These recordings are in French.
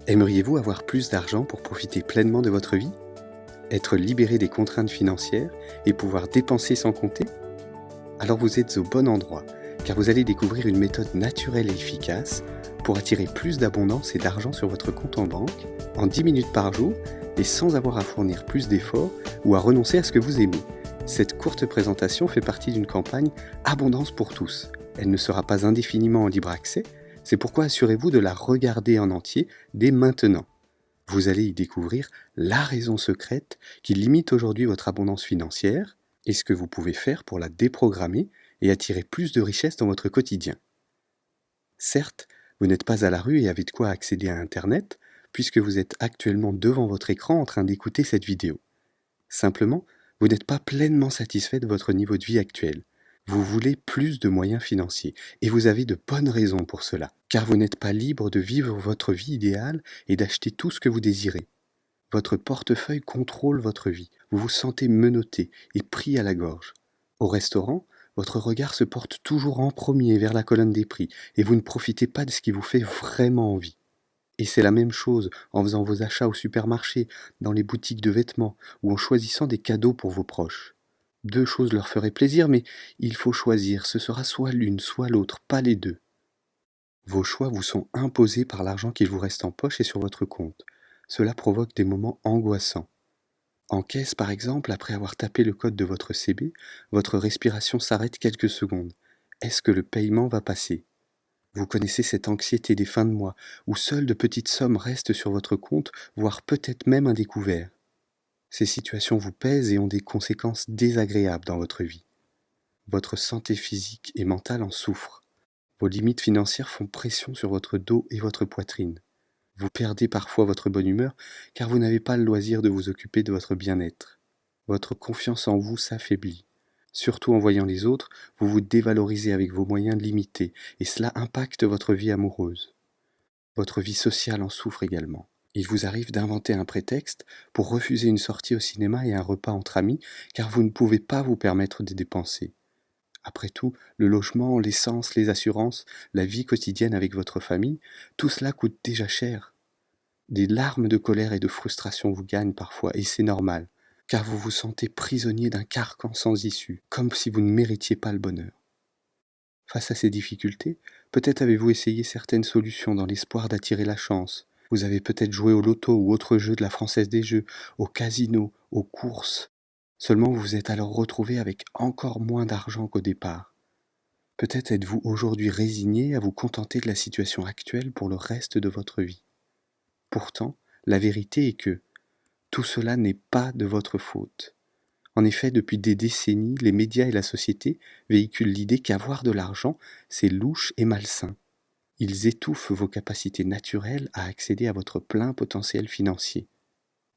Aimeriez-vous avoir plus d'argent pour profiter pleinement de votre vie? Être libéré des contraintes financières et pouvoir dépenser sans compter? Alors vous êtes au bon endroit, car vous allez découvrir une méthode naturelle et efficace pour attirer plus d'abondance et d'argent sur votre compte en banque en 10 minutes par jour et sans avoir à fournir plus d'efforts ou à renoncer à ce que vous aimez. Cette courte présentation fait partie d'une campagne Abondance pour tous. Elle ne sera pas indéfiniment en libre accès, c'est pourquoi assurez-vous de la regarder en entier dès maintenant. Vous allez y découvrir la raison secrète qui limite aujourd'hui votre abondance financière et ce que vous pouvez faire pour la déprogrammer et attirer plus de richesse dans votre quotidien. Certes, vous n'êtes pas à la rue et avez de quoi accéder à Internet, puisque vous êtes actuellement devant votre écran en train d'écouter cette vidéo. Simplement, vous n'êtes pas pleinement satisfait de votre niveau de vie actuel. Vous voulez plus de moyens financiers, et vous avez de bonnes raisons pour cela, car vous n'êtes pas libre de vivre votre vie idéale et d'acheter tout ce que vous désirez. Votre portefeuille contrôle votre vie, vous vous sentez menotté et pris à la gorge. Au restaurant, votre regard se porte toujours en premier vers la colonne des prix, et vous ne profitez pas de ce qui vous fait vraiment envie. Et c'est la même chose en faisant vos achats au supermarché, dans les boutiques de vêtements ou en choisissant des cadeaux pour vos proches. Deux choses leur feraient plaisir, mais il faut choisir, ce sera soit l'une, soit l'autre, pas les deux. Vos choix vous sont imposés par l'argent qu'il vous reste en poche et sur votre compte. Cela provoque des moments angoissants. En caisse, par exemple, après avoir tapé le code de votre CB, votre respiration s'arrête quelques secondes. Est-ce que le paiement va passer ? Vous connaissez cette anxiété des fins de mois, où seules de petites sommes restent sur votre compte, voire peut-être même un découvert. Ces situations vous pèsent et ont des conséquences désagréables dans votre vie. Votre santé physique et mentale en souffre. Vos limites financières font pression sur votre dos et votre poitrine. Vous perdez parfois votre bonne humeur car vous n'avez pas le loisir de vous occuper de votre bien-être. Votre confiance en vous s'affaiblit. Surtout en voyant les autres, vous vous dévalorisez avec vos moyens limités et cela impacte votre vie amoureuse. Votre vie sociale en souffre également. Il vous arrive d'inventer un prétexte pour refuser une sortie au cinéma et un repas entre amis car vous ne pouvez pas vous permettre de dépenser. Après tout, le logement, l'essence, les assurances, la vie quotidienne avec votre famille, tout cela coûte déjà cher. Des larmes de colère et de frustration vous gagnent parfois, et c'est normal, car vous vous sentez prisonnier d'un carcan sans issue, comme si vous ne méritiez pas le bonheur. Face à ces difficultés, peut-être avez-vous essayé certaines solutions dans l'espoir d'attirer la chance. Vous avez peut-être joué au loto ou autre jeu de la Française des Jeux, au casino, aux courses. Seulement vous vous êtes alors retrouvé avec encore moins d'argent qu'au départ. Peut-être êtes-vous aujourd'hui résigné à vous contenter de la situation actuelle pour le reste de votre vie. Pourtant, la vérité est que tout cela n'est pas de votre faute. En effet, depuis des décennies, les médias et la société véhiculent l'idée qu'avoir de l'argent, c'est louche et malsain. Ils étouffent vos capacités naturelles à accéder à votre plein potentiel financier.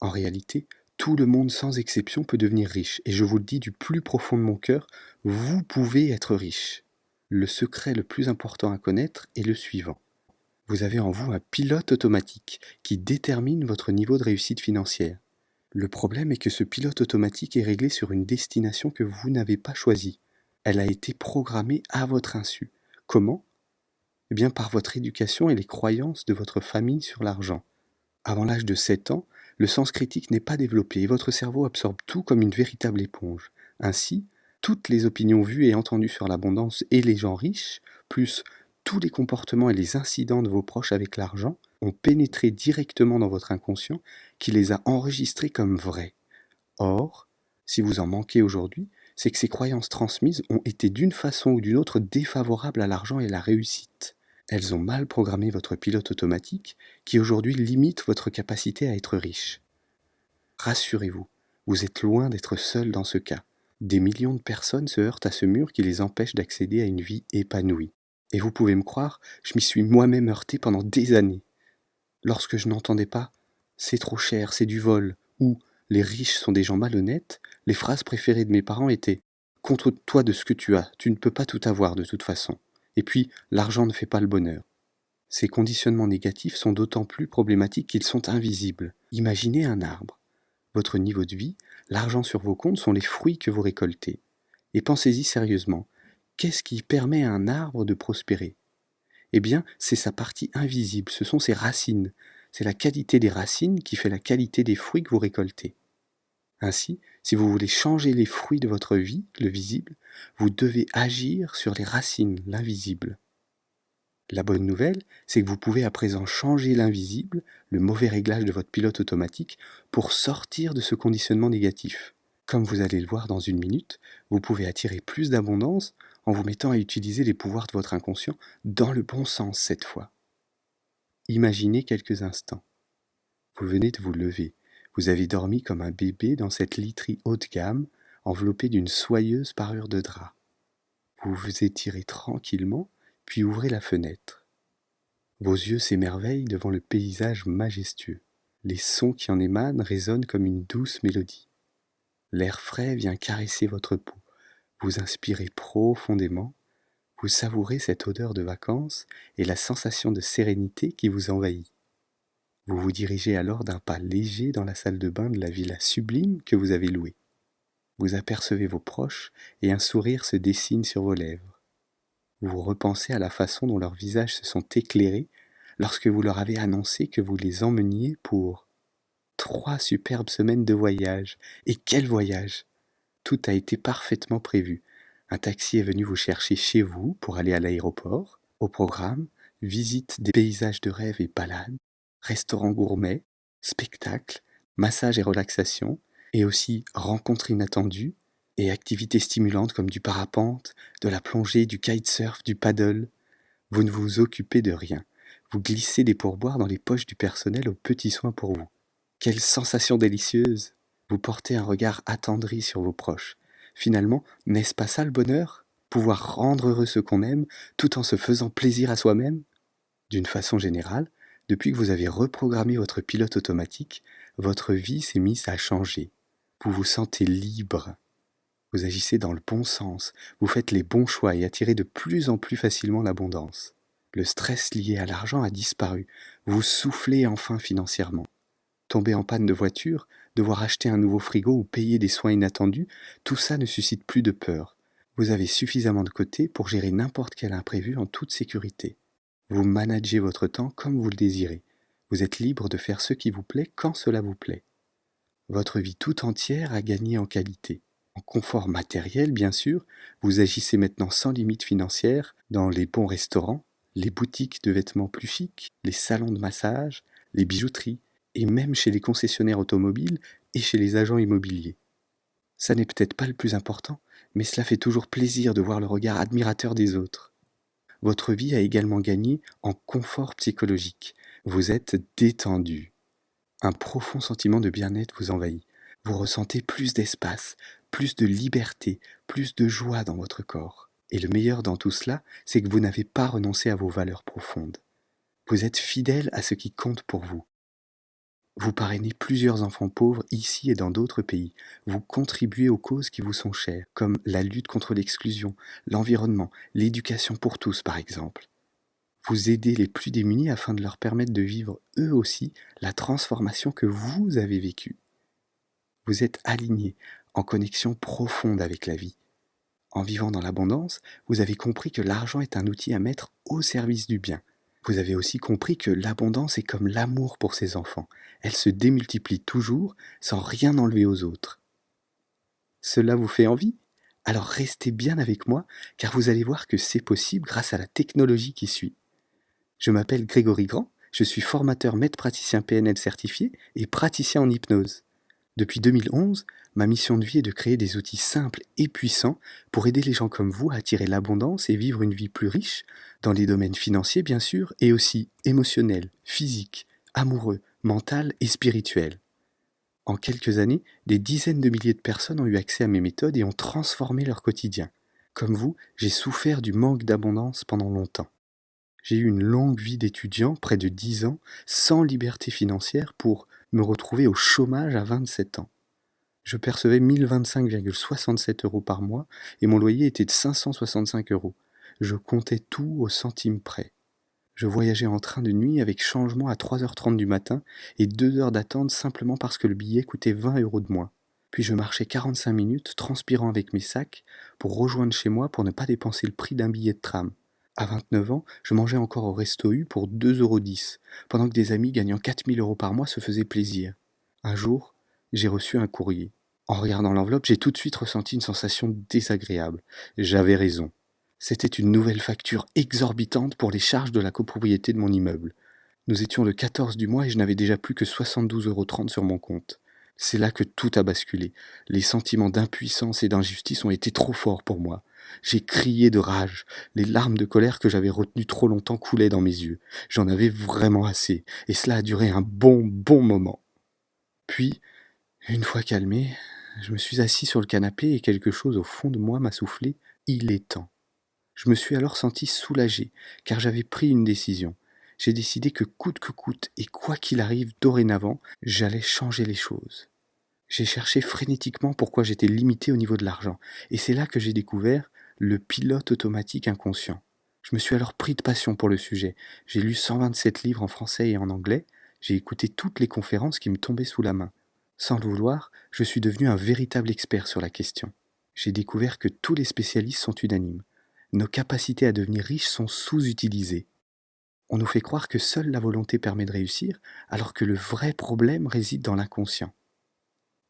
En réalité, tout le monde sans exception peut devenir riche, et je vous le dis du plus profond de mon cœur, vous pouvez être riche. Le secret le plus important à connaître est le suivant. Vous avez en vous un pilote automatique qui détermine votre niveau de réussite financière. Le problème est que ce pilote automatique est réglé sur une destination que vous n'avez pas choisie. Elle a été programmée à votre insu. Comment ? Eh bien par votre éducation et les croyances de votre famille sur l'argent. Avant l'âge de 7 ans, le sens critique n'est pas développé et votre cerveau absorbe tout comme une véritable éponge. Ainsi, toutes les opinions vues et entendues sur l'abondance et les gens riches, plus tous les comportements et les incidents de vos proches avec l'argent, ont pénétré directement dans votre inconscient qui les a enregistrés comme vrais. Or, si vous en manquez aujourd'hui, c'est que ces croyances transmises ont été d'une façon ou d'une autre défavorables à l'argent et à la réussite. Elles ont mal programmé votre pilote automatique qui aujourd'hui limite votre capacité à être riche. Rassurez-vous, vous êtes loin d'être seul dans ce cas. Des millions de personnes se heurtent à ce mur qui les empêche d'accéder à une vie épanouie. Et vous pouvez me croire, je m'y suis moi-même heurté pendant des années. Lorsque je n'entendais pas « c'est trop cher, c'est du vol » ou « les riches sont des gens malhonnêtes », les phrases préférées de mes parents étaient « contente-toi de ce que tu as, tu ne peux pas tout avoir de toute façon ». Et puis « l'argent ne fait pas le bonheur ». Ces conditionnements négatifs sont d'autant plus problématiques qu'ils sont invisibles. Imaginez un arbre. Votre niveau de vie, l'argent sur vos comptes sont les fruits que vous récoltez. Et pensez-y sérieusement. Qu'est-ce qui permet à un arbre de prospérer ? Eh bien, c'est sa partie invisible, ce sont ses racines. c'est la qualité des racines qui fait la qualité des fruits que vous récoltez. Ainsi, si vous voulez changer les fruits de votre vie, le visible, vous devez agir sur les racines, l'invisible. La bonne nouvelle, c'est que vous pouvez à présent changer l'invisible, le mauvais réglage de votre pilote automatique, pour sortir de ce conditionnement négatif. Comme vous allez le voir dans une minute, vous pouvez attirer plus d'abondance en vous mettant à utiliser les pouvoirs de votre inconscient dans le bon sens cette fois. Imaginez quelques instants. Vous venez de vous lever. Vous avez dormi comme un bébé dans cette literie haut de gamme, enveloppée d'une soyeuse parure de drap. Vous vous étirez tranquillement, puis ouvrez la fenêtre. Vos yeux s'émerveillent devant le paysage majestueux. Les sons qui en émanent résonnent comme une douce mélodie. L'air frais vient caresser votre peau. Vous inspirez profondément. Vous savourez cette odeur de vacances et la sensation de sérénité qui vous envahit. Vous vous dirigez alors d'un pas léger dans la salle de bain de la villa sublime que vous avez louée. Vous apercevez vos proches et un sourire se dessine sur vos lèvres. Vous repensez à la façon dont leurs visages se sont éclairés lorsque vous leur avez annoncé que vous les emmeniez pour 3 superbes semaines de voyage. Et quel voyage! Tout a été parfaitement prévu. Un taxi est venu vous chercher chez vous pour aller à l'aéroport. Au programme, visite des paysages de rêve et balades, restaurants gourmets, spectacles, massages et relaxation, et aussi rencontres inattendues et activités stimulantes comme du parapente, de la plongée, du kitesurf, du paddle. Vous ne vous occupez de rien. Vous glissez des pourboires dans les poches du personnel aux petits soins pour vous. Quelle sensation délicieuse! Vous portez un regard attendri sur vos proches. Finalement, n'est-ce pas ça le bonheur? Pouvoir rendre heureux ceux qu'on aime, tout en se faisant plaisir à soi-même? D'une façon générale, depuis que vous avez reprogrammé votre pilote automatique, votre vie s'est mise à changer. Vous vous sentez libre. Vous agissez dans le bon sens, vous faites les bons choix et attirez de plus en plus facilement l'abondance. Le stress lié à l'argent a disparu. Vous soufflez enfin financièrement. Tomber en panne de voiture, devoir acheter un nouveau frigo ou payer des soins inattendus, tout ça ne suscite plus de peur. Vous avez suffisamment de côté pour gérer n'importe quel imprévu en toute sécurité. Vous managez votre temps comme vous le désirez. Vous êtes libre de faire ce qui vous plaît quand cela vous plaît. Votre vie tout entière a gagné en qualité. En confort matériel, bien sûr, vous agissez maintenant sans limite financière dans les bons restaurants, les boutiques de vêtements plus chics, les salons de massage, les bijouteries, et même chez les concessionnaires automobiles et chez les agents immobiliers. Ça n'est peut-être pas le plus important, mais cela fait toujours plaisir de voir le regard admirateur des autres. Votre vie a également gagné en confort psychologique. Vous êtes détendu. Un profond sentiment de bien-être vous envahit. Vous ressentez plus d'espace, plus de liberté, plus de joie dans votre corps. Et le meilleur dans tout cela, c'est que vous n'avez pas renoncé à vos valeurs profondes. Vous êtes fidèle à ce qui compte pour vous. Vous parrainez plusieurs enfants pauvres ici et dans d'autres pays. Vous contribuez aux causes qui vous sont chères, comme la lutte contre l'exclusion, l'environnement, l'éducation pour tous par exemple. Vous aidez les plus démunis afin de leur permettre de vivre eux aussi la transformation que vous avez vécue. Vous êtes aligné, en connexion profonde avec la vie. En vivant dans l'abondance, vous avez compris que l'argent est un outil à mettre au service du bien. Vous avez aussi compris que l'abondance est comme l'amour pour ses enfants. Elle se démultiplie toujours sans rien enlever aux autres. Cela vous fait envie? Alors restez bien avec moi car vous allez voir que c'est possible grâce à la technologie qui suit. Je m'appelle Grégory Grand, je suis formateur maître praticien PNL certifié et praticien en hypnose. Depuis 2011, ma mission de vie est de créer des outils simples et puissants pour aider les gens comme vous à attirer l'abondance et vivre une vie plus riche, dans les domaines financiers bien sûr, et aussi émotionnel, physique, amoureux, mental et spirituel. En quelques années, des dizaines de milliers de personnes ont eu accès à mes méthodes et ont transformé leur quotidien. Comme vous, j'ai souffert du manque d'abondance pendant longtemps. J'ai eu une longue vie d'étudiant, près de 10 ans, sans liberté financière pour me retrouver au chômage à 27 ans. Je percevais 1025,67 € par mois et mon loyer était de 565 €. Je comptais tout au centime près. Je voyageais en train de nuit avec changement à 3h30 du matin et 2 heures d'attente simplement parce que le billet coûtait 20 € de moins. Puis je marchais 45 minutes, transpirant avec mes sacs, pour rejoindre chez moi pour ne pas dépenser le prix d'un billet de tram. À 29 ans, je mangeais encore au Resto U pour 2,10 €, pendant que des amis gagnant 4 000 € par mois se faisaient plaisir. Un jour, j'ai reçu un courrier. En regardant l'enveloppe, j'ai tout de suite ressenti une sensation désagréable. J'avais raison. C'était une nouvelle facture exorbitante pour les charges de la copropriété de mon immeuble. Nous étions le 14 du mois et je n'avais déjà plus que 72,30 € sur mon compte. C'est là que tout a basculé. Les sentiments d'impuissance et d'injustice ont été trop forts pour moi. J'ai crié de rage. Les larmes de colère que j'avais retenues trop longtemps coulaient dans mes yeux. J'en avais vraiment assez, et cela a duré un bon moment. Puis, une fois calmé, je me suis assis sur le canapé et quelque chose au fond de moi m'a soufflé « Il est temps ». Je me suis alors senti soulagé, car j'avais pris une décision. J'ai décidé que coûte et quoi qu'il arrive dorénavant, j'allais changer les choses. J'ai cherché frénétiquement pourquoi j'étais limité au niveau de l'argent, et c'est là que j'ai découvert le pilote automatique inconscient. Je me suis alors pris de passion pour le sujet. J'ai lu 127 livres en français et en anglais, j'ai écouté toutes les conférences qui me tombaient sous la main. Sans le vouloir, je suis devenu un véritable expert sur la question. J'ai découvert que tous les spécialistes sont unanimes. Nos capacités à devenir riches sont sous-utilisées. On nous fait croire que seule la volonté permet de réussir, alors que le vrai problème réside dans l'inconscient.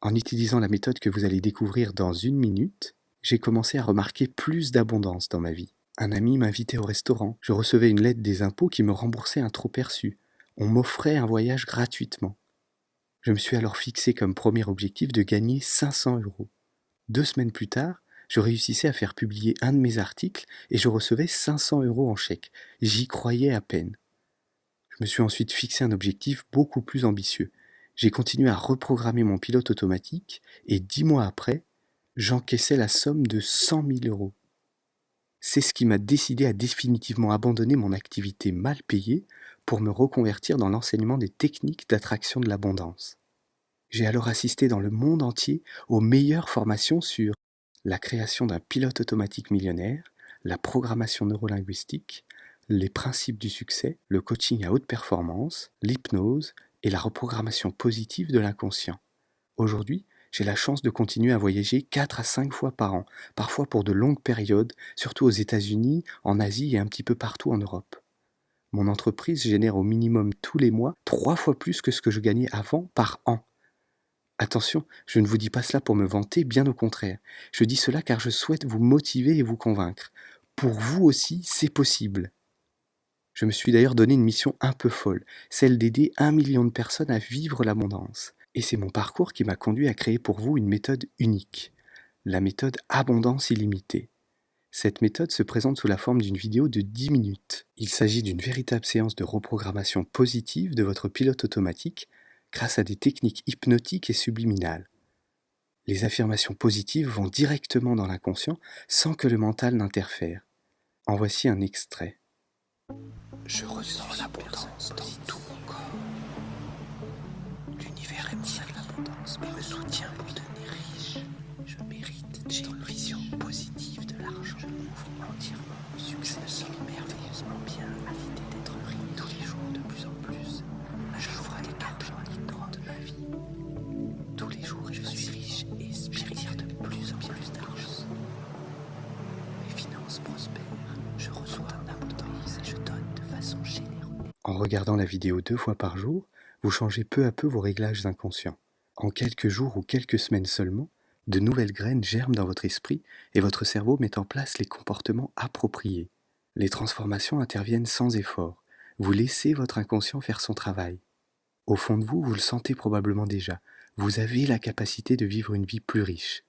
En utilisant la méthode que vous allez découvrir dans 1 minute, j'ai commencé à remarquer plus d'abondance dans ma vie. Un ami m'invitait au restaurant, je recevais une lettre des impôts qui me remboursait un trop perçu. On m'offrait un voyage gratuitement. Je me suis alors fixé comme premier objectif de gagner 500 €. 2 semaines plus tard, je réussissais à faire publier un de mes articles et je recevais 500 € en chèque. J'y croyais à peine. Je me suis ensuite fixé un objectif beaucoup plus ambitieux. J'ai continué à reprogrammer mon pilote automatique et 10 mois après, j'encaissais la somme de 100 000 €. C'est ce qui m'a décidé à définitivement abandonner mon activité mal payée pour me reconvertir dans l'enseignement des techniques d'attraction de l'abondance. J'ai alors assisté dans le monde entier aux meilleures formations sur la création d'un pilote automatique millionnaire, la programmation neurolinguistique, les principes du succès, le coaching à haute performance, l'hypnose et la reprogrammation positive de l'inconscient. Aujourd'hui, j'ai la chance de continuer à voyager 4 à 5 fois par an, parfois pour de longues périodes, surtout aux États-Unis, en Asie et un petit peu partout en Europe. Mon entreprise génère au minimum tous les mois 3 fois plus que ce que je gagnais avant par an. Attention, je ne vous dis pas cela pour me vanter, bien au contraire. Je dis cela car je souhaite vous motiver et vous convaincre. Pour vous aussi, c'est possible. Je me suis d'ailleurs donné une mission un peu folle, celle d'aider 1 million de personnes à vivre l'abondance. Et c'est mon parcours qui m'a conduit à créer pour vous une méthode unique, la méthode Abondance illimitée. Cette méthode se présente sous la forme d'une vidéo de 10 minutes. Il s'agit d'une véritable séance de reprogrammation positive de votre pilote automatique grâce à des techniques hypnotiques et subliminales. Les affirmations positives vont directement dans l'inconscient sans que le mental n'interfère. En voici un extrait. Je ressens l'abondance dans tout mon corps. L'univers attire l'abondance et me soutient pour devenir riche. Je mérite. J'ai une vision positive de l'argent. Je m'ouvre entièrement au succès. Je me sens merveilleusement bien à l'idée d'être riche tous les jours de plus en plus. J'ouvre les portes en libre de ma vie. Tous les jours, je suis riche et j'attire de plus en plus d'argent. Mes finances prospèrent. Je reçois en abondance et je donne de façon généreuse. En regardant la vidéo 2 fois par jour, vous changez peu à peu vos réglages inconscients. En quelques jours ou quelques semaines seulement, de nouvelles graines germent dans votre esprit et votre cerveau met en place les comportements appropriés. Les transformations interviennent sans effort. Vous laissez votre inconscient faire son travail. Au fond de vous, vous le sentez probablement déjà. Vous avez la capacité de vivre une vie plus riche.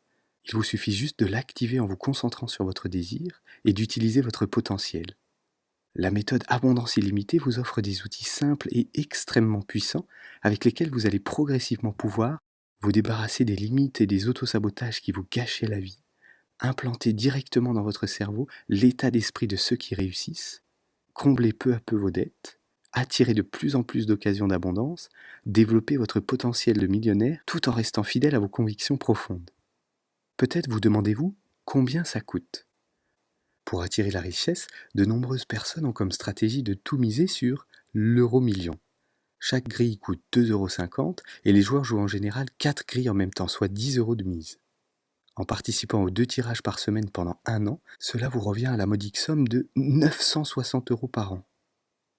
Il vous suffit juste de l'activer en vous concentrant sur votre désir et d'utiliser votre potentiel. La méthode Abondance illimitée vous offre des outils simples et extrêmement puissants avec lesquels vous allez progressivement pouvoir vous débarrasser des limites et des autosabotages qui vous gâchaient la vie, implanter directement dans votre cerveau l'état d'esprit de ceux qui réussissent, combler peu à peu vos dettes, attirer de plus en plus d'occasions d'abondance, développer votre potentiel de millionnaire tout en restant fidèle à vos convictions profondes. Peut-être vous demandez-vous combien ça coûte ? Pour attirer la richesse, de nombreuses personnes ont comme stratégie de tout miser sur l'euro-million. Chaque grille coûte 2,50 € et les joueurs jouent en général 4 grilles en même temps, soit 10 € de mise. En participant aux 2 tirages par semaine pendant 1 an, cela vous revient à la modique somme de 960 € par an.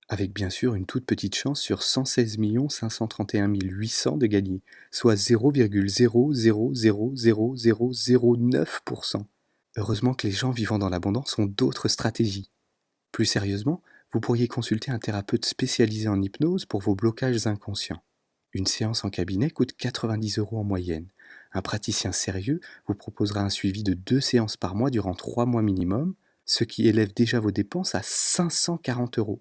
Avec bien sûr une toute petite chance sur 116 531 800 de gagner, soit 0,00000009%. Heureusement que les gens vivant dans l'abondance ont d'autres stratégies. Plus sérieusement, vous pourriez consulter un thérapeute spécialisé en hypnose pour vos blocages inconscients. Une séance en cabinet coûte 90 € en moyenne. Un praticien sérieux vous proposera un suivi de 2 séances par mois durant 3 mois minimum, ce qui élève déjà vos dépenses à 540 €.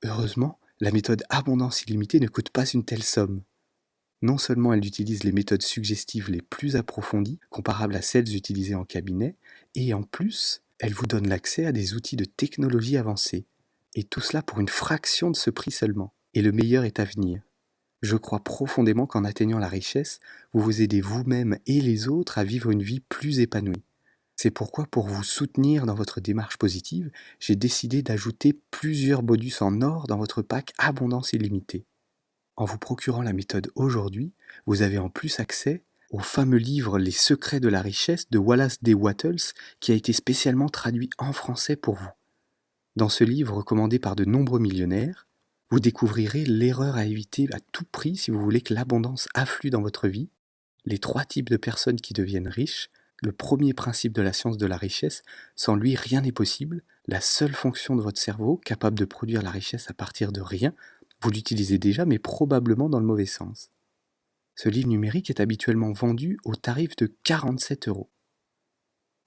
Heureusement, la méthode Abondance illimitée ne coûte pas une telle somme. Non seulement elle utilise les méthodes suggestives les plus approfondies, comparables à celles utilisées en cabinet, et en plus, elle vous donne l'accès à des outils de technologie avancée. Et tout cela pour une fraction de ce prix seulement. Et le meilleur est à venir. Je crois profondément qu'en atteignant la richesse, vous vous aidez vous-même et les autres à vivre une vie plus épanouie. C'est pourquoi, pour vous soutenir dans votre démarche positive, j'ai décidé d'ajouter plusieurs bonus en or dans votre pack Abondance illimitée. En vous procurant la méthode aujourd'hui, vous avez en plus accès au fameux livre Les secrets de la richesse de Wallace D. Wattles, qui a été spécialement traduit en français pour vous. Dans ce livre recommandé par de nombreux millionnaires, vous découvrirez l'erreur à éviter à tout prix si vous voulez que l'abondance afflue dans votre vie, les 3 types de personnes qui deviennent riches, le premier principe de la science de la richesse, sans lui rien n'est possible, la seule fonction de votre cerveau capable de produire la richesse à partir de rien, vous l'utilisez déjà mais probablement dans le mauvais sens. Ce livre numérique est habituellement vendu au tarif de 47 €.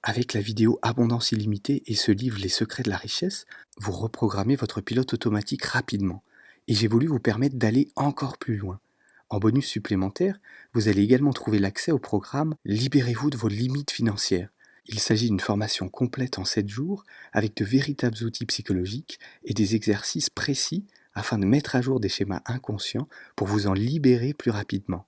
Avec la vidéo Abondance illimitée et ce livre Les secrets de la richesse, vous reprogrammez votre pilote automatique rapidement. Et j'ai voulu vous permettre d'aller encore plus loin. En bonus supplémentaire, vous allez également trouver l'accès au programme Libérez-vous de vos limites financières. Il s'agit d'une formation complète en 7 jours avec de véritables outils psychologiques et des exercices précis afin de mettre à jour des schémas inconscients pour vous en libérer plus rapidement.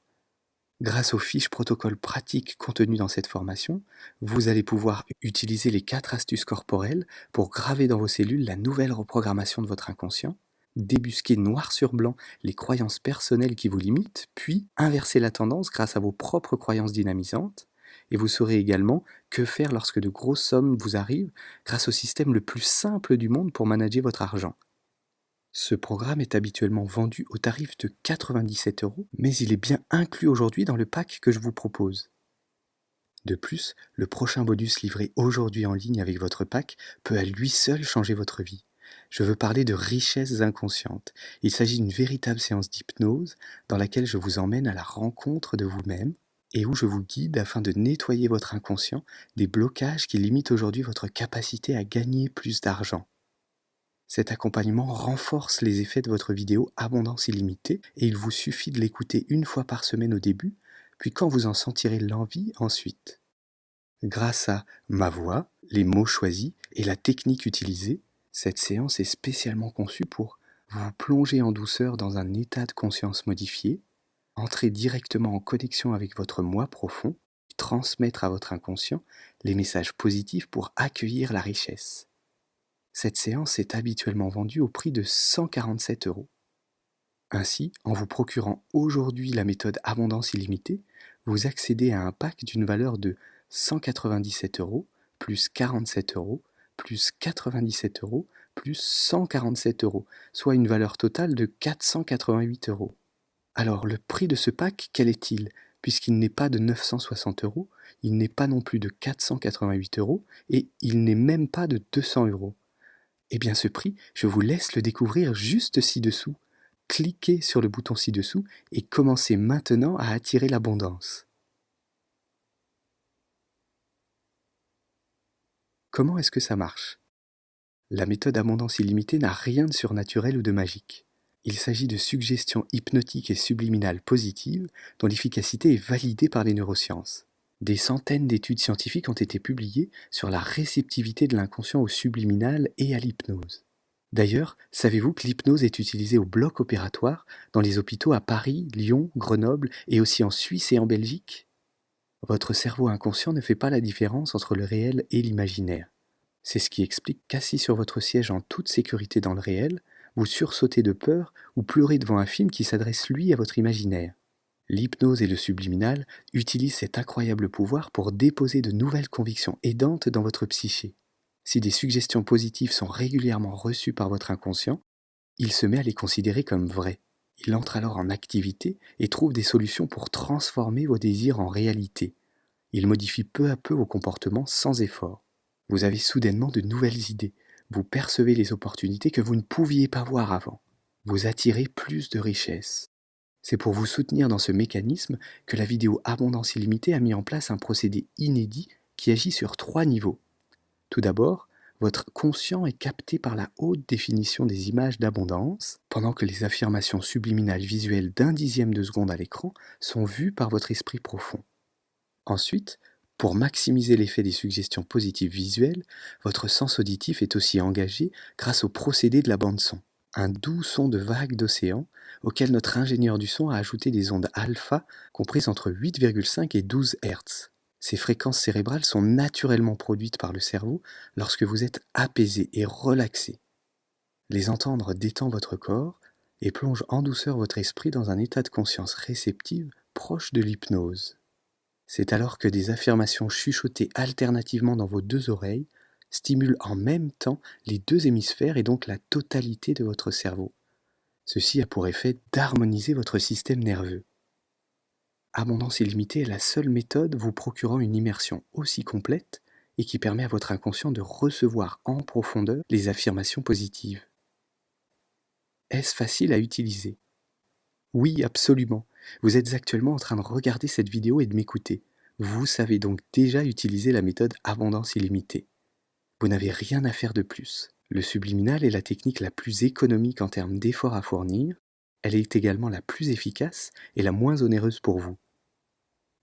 Grâce aux fiches protocoles pratiques contenues dans cette formation, vous allez pouvoir utiliser les 4 astuces corporelles pour graver dans vos cellules la nouvelle reprogrammation de votre inconscient, débusquer noir sur blanc les croyances personnelles qui vous limitent, puis inverser la tendance grâce à vos propres croyances dynamisantes, et vous saurez également que faire lorsque de grosses sommes vous arrivent grâce au système le plus simple du monde pour manager votre argent. Ce programme est habituellement vendu au tarif de 97 €, mais il est bien inclus aujourd'hui dans le pack que je vous propose. De plus, le prochain bonus livré aujourd'hui en ligne avec votre pack peut à lui seul changer votre vie. Je veux parler de richesses inconscientes. Il s'agit d'une véritable séance d'hypnose dans laquelle je vous emmène à la rencontre de vous-même et où je vous guide afin de nettoyer votre inconscient des blocages qui limitent aujourd'hui votre capacité à gagner plus d'argent. Cet accompagnement renforce les effets de votre vidéo Abondance illimitée et il vous suffit de l'écouter 1 fois par semaine au début, puis quand vous en sentirez l'envie ensuite. Grâce à ma voix, les mots choisis et la technique utilisée, cette séance est spécialement conçue pour vous plonger en douceur dans un état de conscience modifié, entrer directement en connexion avec votre moi profond et transmettre à votre inconscient les messages positifs pour accueillir la richesse. Cette séance est habituellement vendue au prix de 147 €. Ainsi, en vous procurant aujourd'hui la méthode Abondance illimitée, vous accédez à un pack d'une valeur de 197 € plus 47 € plus 97 € plus 147 €, soit une valeur totale de 488 €. Alors le prix de ce pack, quel est-il? Puisqu'il n'est pas de 960 €, il n'est pas non plus de 488 € et il n'est même pas de 200 €. Eh bien ce prix, je vous laisse le découvrir juste ci-dessous. Cliquez sur le bouton ci-dessous et commencez maintenant à attirer l'abondance. Comment est-ce que ça marche? La méthode Abondance illimitée n'a rien de surnaturel ou de magique. Il s'agit de suggestions hypnotiques et subliminales positives dont l'efficacité est validée par les neurosciences. Des centaines d'études scientifiques ont été publiées sur la réceptivité de l'inconscient au subliminal et à l'hypnose. D'ailleurs, savez-vous que l'hypnose est utilisée au bloc opératoire dans les hôpitaux à Paris, Lyon, Grenoble et aussi en Suisse et en Belgique? Votre cerveau inconscient ne fait pas la différence entre le réel et l'imaginaire. C'est ce qui explique qu'assis sur votre siège en toute sécurité dans le réel, vous sursautez de peur ou pleurez devant un film qui s'adresse lui à votre imaginaire. L'hypnose et le subliminal utilisent cet incroyable pouvoir pour déposer de nouvelles convictions aidantes dans votre psyché. Si des suggestions positives sont régulièrement reçues par votre inconscient, il se met à les considérer comme vraies. Il entre alors en activité et trouve des solutions pour transformer vos désirs en réalité. Il modifie peu à peu vos comportements sans effort. Vous avez soudainement de nouvelles idées. Vous percevez les opportunités que vous ne pouviez pas voir avant. Vous attirez plus de richesses. C'est pour vous soutenir dans ce mécanisme que la vidéo Abondance illimitée a mis en place un procédé inédit qui agit sur 3 niveaux. Tout d'abord, votre conscient est capté par la haute définition des images d'abondance, pendant que les affirmations subliminales visuelles d'un dixième de seconde à l'écran sont vues par votre esprit profond. Ensuite, pour maximiser l'effet des suggestions positives visuelles, votre sens auditif est aussi engagé grâce au procédé de la bande-son, un doux son de vagues d'océan auquel notre ingénieur du son a ajouté des ondes alpha comprises entre 8,5 et 12 Hz. Ces fréquences cérébrales sont naturellement produites par le cerveau lorsque vous êtes apaisé et relaxé. Les entendre détend votre corps et plonge en douceur votre esprit dans un état de conscience réceptive proche de l'hypnose. C'est alors que des affirmations chuchotées alternativement dans vos 2 oreilles stimulent en même temps les 2 hémisphères et donc la totalité de votre cerveau. Ceci a pour effet d'harmoniser votre système nerveux. Abondance illimitée est la seule méthode vous procurant une immersion aussi complète et qui permet à votre inconscient de recevoir en profondeur les affirmations positives. Est-ce facile à utiliser ? Oui, absolument. Vous êtes actuellement en train de regarder cette vidéo et de m'écouter. Vous savez donc déjà utiliser la méthode Abondance illimitée. Vous n'avez rien à faire de plus. Le subliminal est la technique la plus économique en termes d'efforts à fournir. Elle est également la plus efficace et la moins onéreuse pour vous.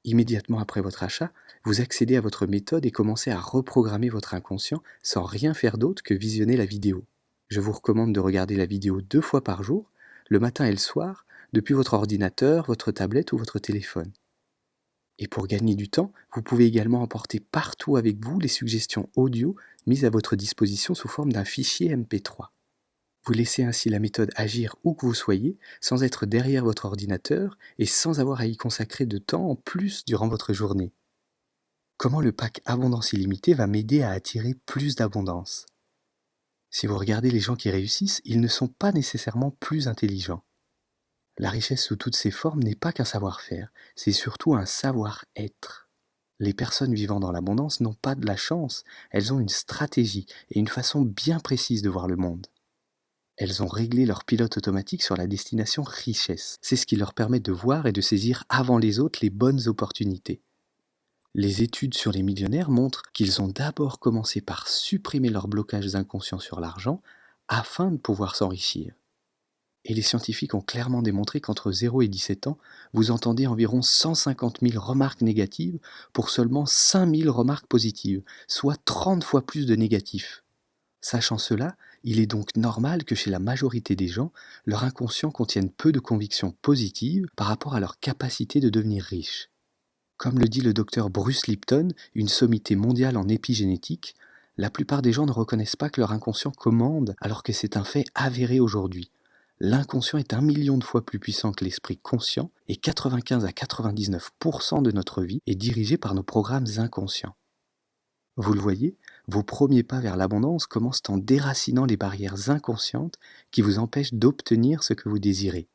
Immédiatement après votre achat, vous accédez à votre méthode et commencez à reprogrammer votre inconscient sans rien faire d'autre que visionner la vidéo. Je vous recommande de regarder la vidéo 2 fois par jour, le matin et le soir, depuis votre ordinateur, votre tablette ou votre téléphone. Et pour gagner du temps, vous pouvez également emporter partout avec vous les suggestions audio mises à votre disposition sous forme d'un fichier MP3. Vous laissez ainsi la méthode agir où que vous soyez, sans être derrière votre ordinateur et sans avoir à y consacrer de temps en plus durant votre journée. Comment le pack Abondance illimitée va m'aider à attirer plus d'abondance ? Si vous regardez les gens qui réussissent, ils ne sont pas nécessairement plus intelligents. La richesse sous toutes ses formes n'est pas qu'un savoir-faire, c'est surtout un savoir-être. Les personnes vivant dans l'abondance n'ont pas de la chance, elles ont une stratégie et une façon bien précise de voir le monde. Elles ont réglé leur pilote automatique sur la destination richesse. C'est ce qui leur permet de voir et de saisir avant les autres les bonnes opportunités. Les études sur les millionnaires montrent qu'ils ont d'abord commencé par supprimer leurs blocages inconscients sur l'argent afin de pouvoir s'enrichir. Et les scientifiques ont clairement démontré qu'entre 0 et 17 ans, vous entendez environ 150 000 remarques négatives pour seulement 5 000 remarques positives, soit 30 fois plus de négatifs. Sachant cela, il est donc normal que chez la majorité des gens, leur inconscient contienne peu de convictions positives par rapport à leur capacité de devenir riche. Comme le dit le docteur Bruce Lipton, une sommité mondiale en épigénétique, la plupart des gens ne reconnaissent pas que leur inconscient commande alors que c'est un fait avéré aujourd'hui. L'inconscient est 1 million de fois plus puissant que l'esprit conscient et 95 à 99% de notre vie est dirigé par nos programmes inconscients. Vous le voyez, vos premiers pas vers l'abondance commencent en déracinant les barrières inconscientes qui vous empêchent d'obtenir ce que vous désirez.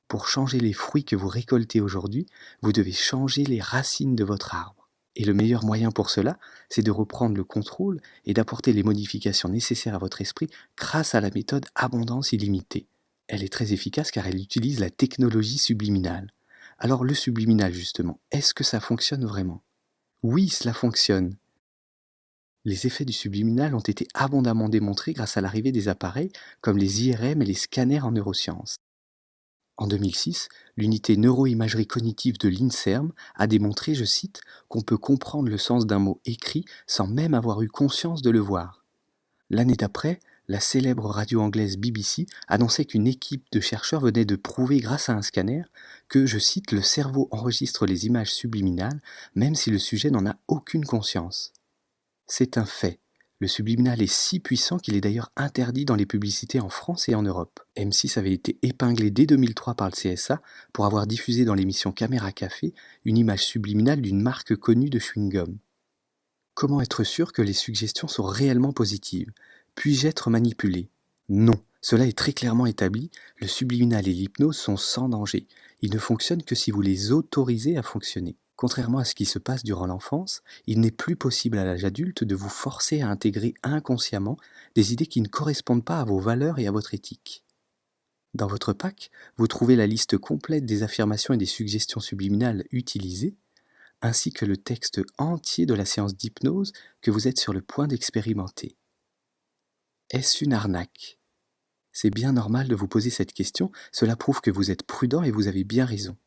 Pour changer les fruits que vous récoltez aujourd'hui, vous devez changer les racines de votre arbre. Et le meilleur moyen pour cela, c'est de reprendre le contrôle et d'apporter les modifications nécessaires à votre esprit grâce à la méthode Abondance illimitée. Elle est très efficace car elle utilise la technologie subliminale. Alors le subliminal justement, est-ce que ça fonctionne vraiment ? Oui, cela fonctionne. Les effets du subliminal ont été abondamment démontrés grâce à l'arrivée des appareils comme les IRM et les scanners en neurosciences. En 2006, l'unité neuroimagerie cognitive de l'INSERM a démontré, je cite, qu'on peut comprendre le sens d'un mot écrit sans même avoir eu conscience de le voir. L'année d'après, la célèbre radio anglaise BBC annonçait qu'une équipe de chercheurs venait de prouver grâce à un scanner que, je cite, le cerveau enregistre les images subliminales même si le sujet n'en a aucune conscience. C'est un fait. Le subliminal est si puissant qu'il est d'ailleurs interdit dans les publicités en France et en Europe. M6 avait été épinglé dès 2003 par le CSA pour avoir diffusé dans l'émission Caméra Café une image subliminale d'une marque connue de chewing-gum. Comment être sûr que les suggestions sont réellement positives? Puis-je être manipulé? Non, cela est très clairement établi, le subliminal et l'hypnose sont sans danger. Ils ne fonctionnent que si vous les autorisez à fonctionner. Contrairement à ce qui se passe durant l'enfance, il n'est plus possible à l'âge adulte de vous forcer à intégrer inconsciemment des idées qui ne correspondent pas à vos valeurs et à votre éthique. Dans votre pack, vous trouvez la liste complète des affirmations et des suggestions subliminales utilisées, ainsi que le texte entier de la séance d'hypnose que vous êtes sur le point d'expérimenter. Est-ce une arnaque? C'est bien normal de vous poser cette question, cela prouve que vous êtes prudent et vous avez bien raison.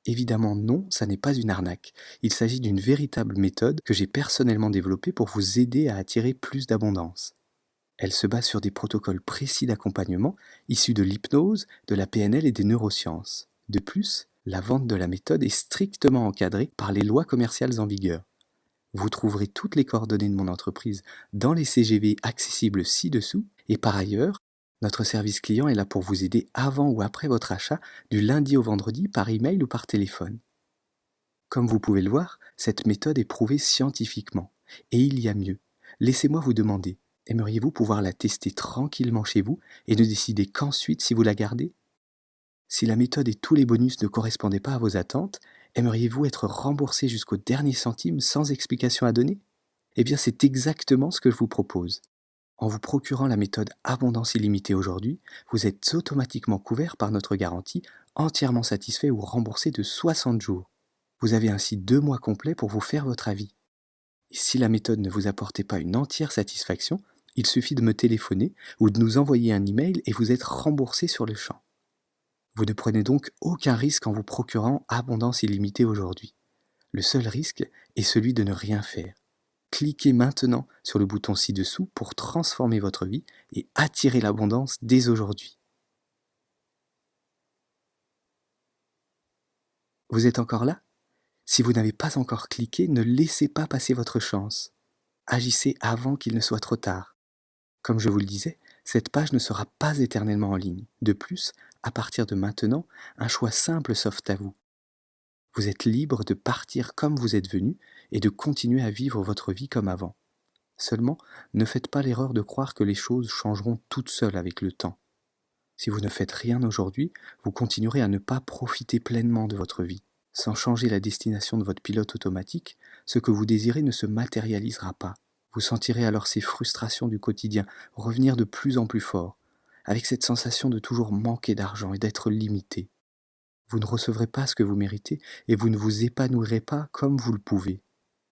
Évidemment non, ça n'est pas une arnaque. Il s'agit d'une véritable méthode que j'ai personnellement développée pour vous aider à attirer plus d'abondance. Elle se base sur des protocoles précis d'accompagnement issus de l'hypnose, de la PNL et des neurosciences. De plus, la vente de la méthode est strictement encadrée par les lois commerciales en vigueur. Vous trouverez toutes les coordonnées de mon entreprise dans les CGV accessibles ci-dessous et par ailleurs, notre service client est là pour vous aider avant ou après votre achat du lundi au vendredi par email ou par téléphone. Comme vous pouvez le voir, cette méthode est prouvée scientifiquement. Et il y a mieux. Laissez-moi vous demander, aimeriez-vous pouvoir la tester tranquillement chez vous et ne décider qu'ensuite si vous la gardez? Si la méthode et tous les bonus ne correspondaient pas à vos attentes, aimeriez-vous être remboursé jusqu'au dernier centime sans explication à donner? Eh bien, c'est exactement ce que je vous propose. En vous procurant la méthode Abondance illimitée aujourd'hui, vous êtes automatiquement couvert par notre garantie, entièrement satisfait ou remboursé de 60 jours. Vous avez ainsi 2 mois complets pour vous faire votre avis. Et si la méthode ne vous apportait pas une entière satisfaction, il suffit de me téléphoner ou de nous envoyer un email et vous êtes remboursé sur le champ. Vous ne prenez donc aucun risque en vous procurant Abondance illimitée aujourd'hui. Le seul risque est celui de ne rien faire. Cliquez maintenant sur le bouton ci-dessous pour transformer votre vie et attirer l'abondance dès aujourd'hui. Vous êtes encore là? Si vous n'avez pas encore cliqué, ne laissez pas passer votre chance. Agissez avant qu'il ne soit trop tard. Comme je vous le disais, cette page ne sera pas éternellement en ligne. De plus, à partir de maintenant, un choix simple s'offre à vous. Vous êtes libre de partir comme vous êtes venu et de continuer à vivre votre vie comme avant. Seulement, ne faites pas l'erreur de croire que les choses changeront toutes seules avec le temps. Si vous ne faites rien aujourd'hui, vous continuerez à ne pas profiter pleinement de votre vie. Sans changer la destination de votre pilote automatique, ce que vous désirez ne se matérialisera pas. Vous sentirez alors ces frustrations du quotidien revenir de plus en plus fort, avec cette sensation de toujours manquer d'argent et d'être limité. Vous ne recevrez pas ce que vous méritez et vous ne vous épanouirez pas comme vous le pouvez.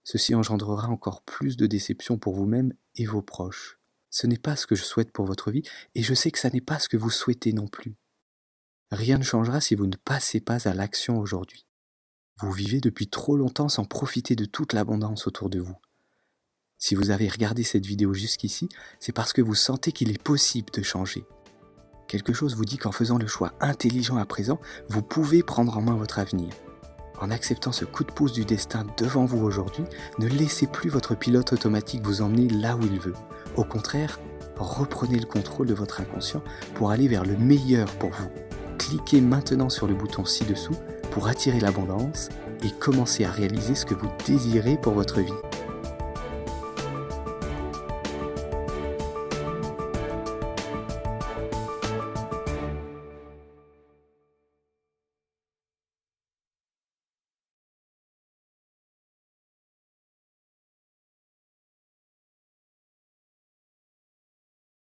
Ceci engendrera encore plus de déception pour vous-même et vos proches. Ce n'est pas ce que je souhaite pour votre vie et je sais que ça n'est pas ce que vous souhaitez non plus. Rien ne changera si vous ne passez pas à l'action aujourd'hui. Vous vivez depuis trop longtemps sans profiter de toute l'abondance autour de vous. Si vous avez regardé cette vidéo jusqu'ici, c'est parce que vous sentez qu'il est possible de changer. Quelque chose vous dit qu'en faisant le choix intelligent à présent, vous pouvez prendre en main votre avenir. En acceptant ce coup de pouce du destin devant vous aujourd'hui, ne laissez plus votre pilote automatique vous emmener là où il veut. Au contraire, reprenez le contrôle de votre inconscient pour aller vers le meilleur pour vous. Cliquez maintenant sur le bouton ci-dessous pour attirer l'abondance et commencer à réaliser ce que vous désirez pour votre vie.